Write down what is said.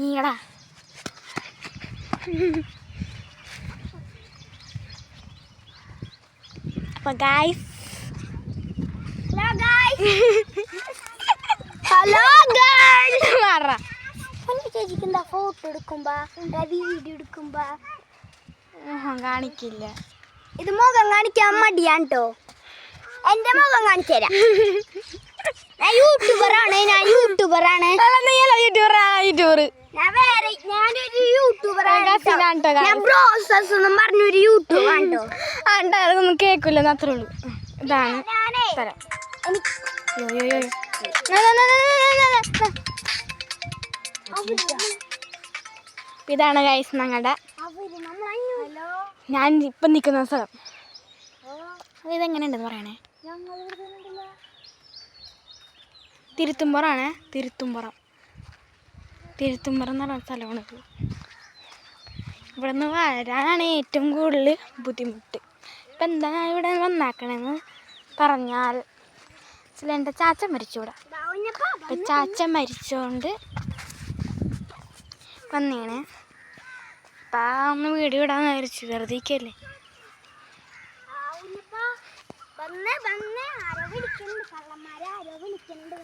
നീടാ അപ്പൊ guys hello guys പറ ചേച്ചിക്ക് എന്താ ഫോട്ടോ എടുക്കുമ്പോ വീഡിയോ എടുക്കുമ്പോ മുഖം കാണിക്കില്ല. ഇത് മുഖം കാണിക്കാൻ മടിയാണ് കേട്ടോ. എന്റെ മുഖം കാണിച്ചു തരാം. ഞാൻ യൂട്യൂബറാണ്. ഞാനൊരു യൂട്യൂബറാണ്. ഞാൻ പ്രോസസ് ഒന്നും പറഞ്ഞൊരു യൂട്യൂബാണ് കേട്ടോ. അതൊന്നും കേൾക്കില്ല അത്രേ ഉള്ളൂ. ഇതാണ് തരാം. ഇതാണ് ഗൈസ് ഞങ്ങളുടെ ഞാൻ ഇപ്പം നിൽക്കുന്ന സ്ഥലം. ഇതെങ്ങനെയുണ്ടെന്ന് പറയണേ. തിരുത്തുംപുറാണ്. തിരുത്തുംപുറം എന്ന് പറയുന്ന സ്ഥലമാണിത്. ഇവിടെ നിന്ന് വരാനാണ് ഏറ്റവും കൂടുതൽ ബുദ്ധിമുട്ട്. ഇപ്പം എന്താ ഇവിടെ വന്നാക്കണമെന്ന് പറഞ്ഞാൽ എൻ്റെ ചാച്ചൻ മരിച്ചു ഇവിടെ. അപ്പം ചാച്ചൻ മരിച്ചോണ്ട് വന്നേണ്. അപ്പം ഒന്ന് വീഡിയോ ഇടാന്ന് വിചാരിച്ചു. വെറുതെ ഇരിക്കല്ലേ. ആരോ വിളിക്കുന്നുണ്ട്.